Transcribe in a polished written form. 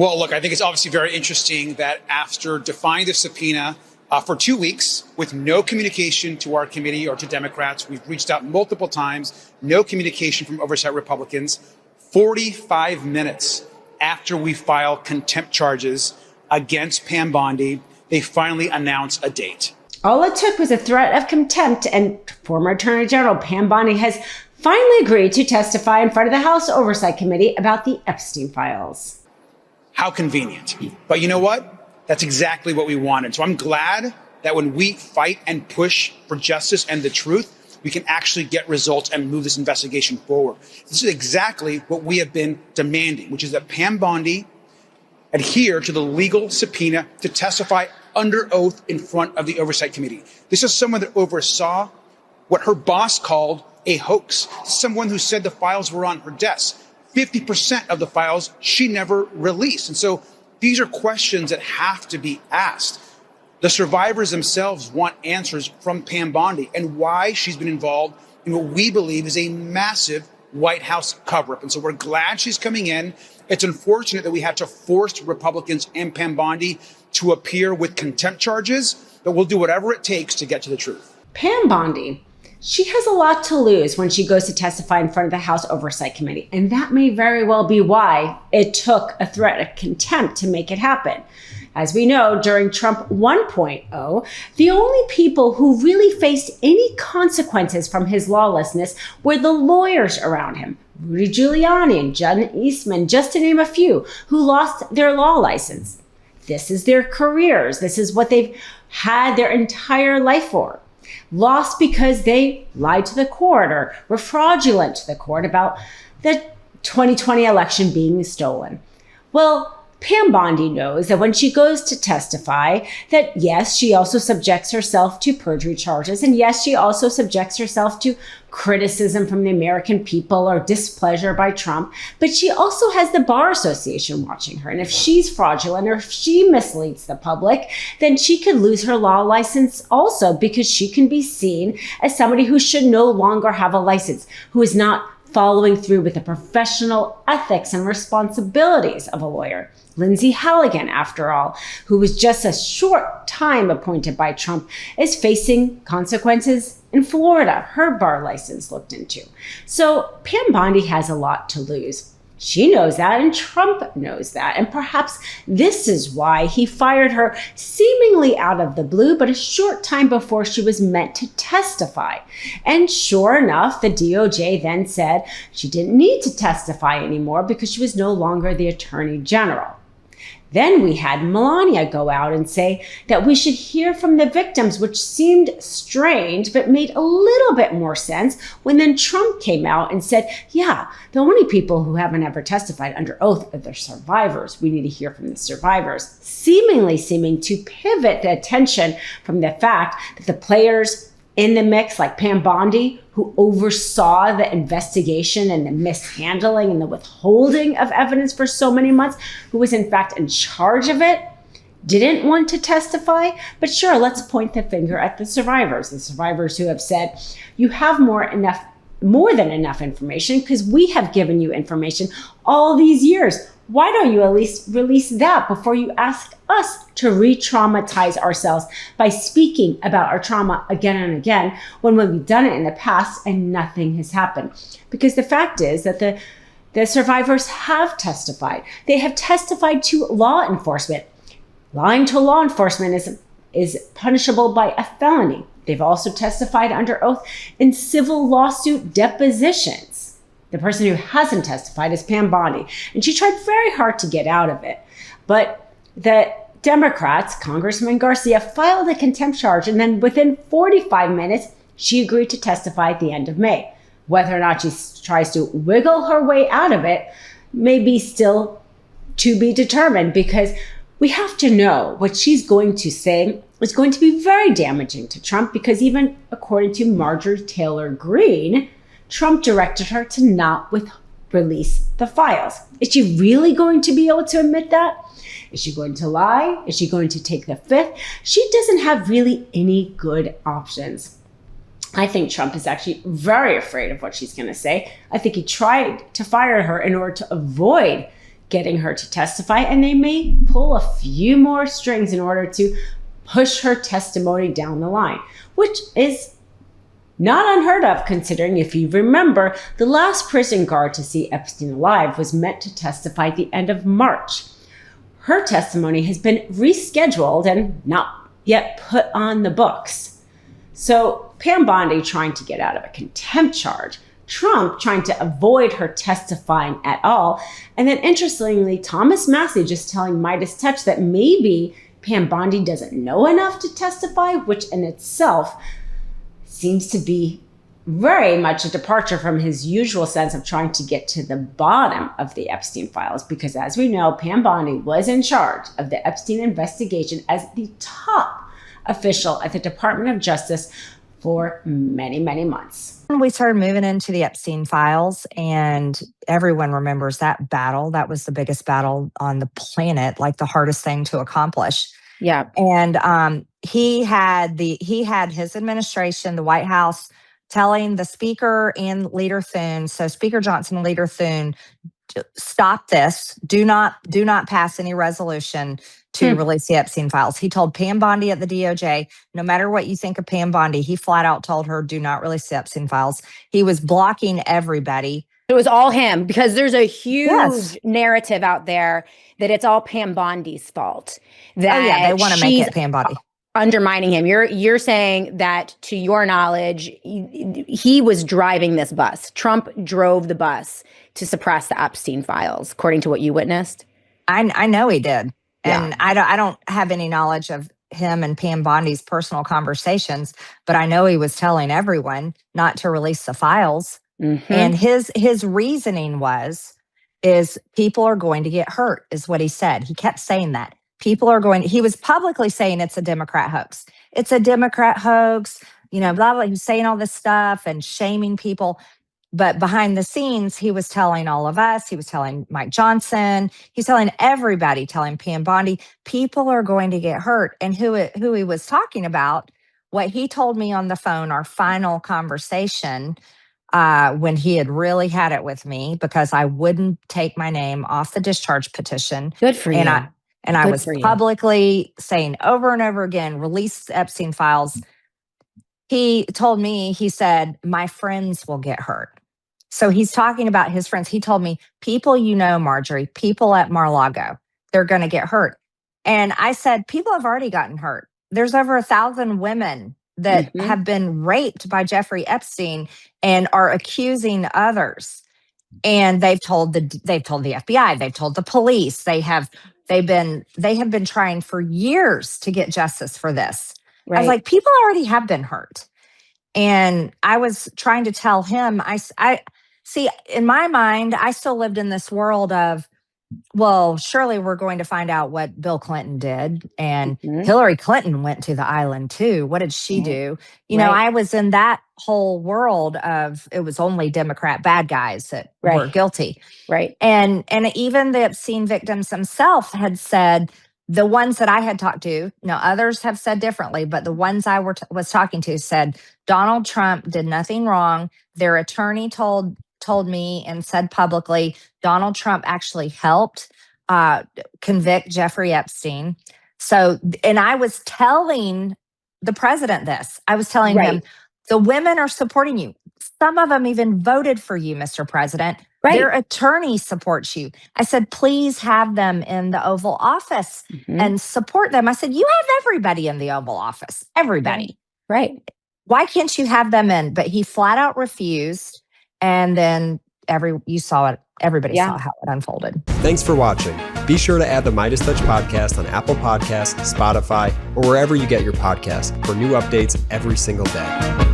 Well, look, I think it's obviously very interesting that after defying the subpoena for 2 weeks with no communication to our committee or to Democrats, we've reached out multiple times, no communication from oversight Republicans, 45 minutes after we file contempt charges against Pam Bondi, they finally announce a date. All it took was a threat of contempt, and former Attorney General Pam Bondi has finally agreed to testify in front of the House Oversight Committee about the Epstein files. How convenient. But you know what? That's exactly what we wanted. So I'm glad that when we fight and push for justice and the truth, we can actually get results and move this investigation forward. This is exactly what we have been demanding, which is that Pam Bondi adhere to the legal subpoena to testify under oath in front of the Oversight Committee. This is someone that oversaw what her boss called a hoax, someone who said the files were on her desk. 50% of the files she never released. And so these are questions that have to be asked. The survivors themselves want answers from Pam Bondi and why she's been involved in what we believe is a massive White House cover-up. And so we're glad she's coming in. It's unfortunate that we had to force Republicans and Pam Bondi to appear with contempt charges, but we'll do whatever it takes to get to the truth. Pam Bondi, she has a lot to lose when she goes to testify in front of the House Oversight Committee, and that may very well be why it took a threat of contempt to make it happen. As we know, during Trump 1.0, the only people who really faced any consequences from his lawlessness were the lawyers around him. Rudy Giuliani and Judd Eastman, just to name a few, who lost their law license. This is their careers. This is what they've had their entire life for. Lost because they lied to the court or were fraudulent to the court about the 2020 election being stolen. Well, Pam Bondi knows that when she goes to testify, that yes, she also subjects herself to perjury charges. And yes, she also subjects herself to criticism from the American people or displeasure by Trump. But she also has the Bar Association watching her. And if she's fraudulent or if she misleads the public, then she could lose her law license also, because she can be seen as somebody who should no longer have a license, who is not following through with the professional ethics and responsibilities of a lawyer. Lindsay Halligan, after all, who was just a short time appointed by Trump, is facing consequences in Florida. Her bar license looked into. So Pam Bondi has a lot to lose. She knows that, and Trump knows that. And perhaps this is why he fired her seemingly out of the blue, but a short time before she was meant to testify. And sure enough, the DOJ then said she didn't need to testify anymore because she was no longer the Attorney General. Then we had Melania go out and say that we should hear from the victims, which seemed strange, but made a little bit more sense when then Trump came out and said, yeah, the only people who haven't ever testified under oath are the survivors. We need to hear from the survivors, seeming to pivot the attention from the fact that the players in the mix, like Pam Bondi, who oversaw the investigation and the mishandling and the withholding of evidence for so many months, who was in fact in charge of it, didn't want to testify. But sure, let's point the finger at the survivors who have said, you have more than enough information because we have given you information all these years. Why don't you at least release that before you ask us to re-traumatize ourselves by speaking about our trauma again and again when we've done it in the past and nothing has happened? Because the fact is that the survivors have testified. They have testified to law enforcement. Lying to law enforcement is punishable by a felony. They've also testified under oath in civil lawsuit depositions. The person who hasn't testified is Pam Bondi, and she tried very hard to get out of it. But the Democrats, Congressman Garcia, filed a contempt charge, and then within 45 minutes, she agreed to testify at the end of May. Whether or not she tries to wiggle her way out of it may be still to be determined, because we have to know what she's going to say is going to be very damaging to Trump, because even according to Marjorie Taylor Greene, Trump directed her to not release the files. Is she really going to be able to admit that? Is she going to lie? Is she going to take the fifth? She doesn't have really any good options. I think Trump is actually very afraid of what she's going to say. I think he tried to fire her in order to avoid getting her to testify, and they may pull a few more strings in order to push her testimony down the line, which is not unheard of, considering, if you remember, the last prison guard to see Epstein alive was meant to testify at the end of March. Her testimony has been rescheduled and not yet put on the books. So Pam Bondi trying to get out of a contempt charge, Trump trying to avoid her testifying at all. And then interestingly, Thomas Massie just telling MeidasTouch that maybe Pam Bondi doesn't know enough to testify, which in itself seems to be very much a departure from his usual sense of trying to get to the bottom of the Epstein files. Because as we know, Pam Bondi was in charge of the Epstein investigation as the top official at the Department of Justice for many, many months. We started moving into the Epstein files, and everyone remembers that battle. That was the biggest battle on the planet, like the hardest thing to accomplish. Yeah. And he had his administration, the White House, telling the Speaker and Leader Thune, so Speaker Johnson and Leader Thune, stop this. Do not pass any resolution to release the Epstein files. He told Pam Bondi at the DOJ, no matter what you think of Pam Bondi, he flat out told her, do not release the Epstein files. He was blocking everybody. It was all him, because there's a huge narrative out there that it's all Pam Bondi's fault. That they want to make it Pam Bondi. Undermining him. You're saying that, to your knowledge, he was driving this bus. Trump drove the bus to suppress the Epstein files, according to what you witnessed. I know he did. And Yeah. I don't have any knowledge of him and Pam Bondi's personal conversations, but I know he was telling everyone not to release the files. Mm-hmm. And his reasoning is people are going to get hurt, is what he said. He kept saying that. He was publicly saying it's a Democrat hoax. It's a Democrat hoax, blah, blah. He was saying all this stuff and shaming people. But behind the scenes, he was telling all of us, he was telling Mike Johnson, he's telling everybody, telling Pam Bondi, people are going to get hurt. And who he was talking about, what he told me on the phone, our final conversation, when he had really had it with me, because I wouldn't take my name off the discharge petition. Good for you. And I was publicly saying over and over again, release the Epstein files. He told me, he said, my friends will get hurt. So he's talking about his friends. He told me, people Marjorie, people at Mar-a-Lago, they're going to get hurt. And I said, people have already gotten hurt. There's over 1,000 women that have been raped by Jeffrey Epstein and are accusing others. And they've told the FBI, they've told the police, they have been trying for years to get justice for this. Right. I was like, people already have been hurt. And I was trying to tell him, I see, in my mind, I still lived in this world of, well, surely we're going to find out what Bill Clinton did. And Hillary Clinton went to the island too. What did she do? You know, I was in that whole world of, it was only Democrat bad guys that were guilty. Right. And even the Epstein victims themselves had said, the ones that I had talked to, now others have said differently, but the ones I was talking to said, Donald Trump did nothing wrong. Their attorney told me and said publicly, Donald Trump actually helped convict Jeffrey Epstein. So, and I was telling the president this. I was telling him, the women are supporting you. Some of them even voted for you, Mr. President. Their attorney supports you. I said, please have them in the Oval Office and support them. I said, you have everybody in the Oval Office. Everybody. Right. Why can't you have them in? But he flat out refused. And then you saw it. Everybody saw how it unfolded. Thanks for watching. Be sure to add the MeidasTouch podcast on Apple Podcasts, Spotify, or wherever you get your podcasts for new updates every single day.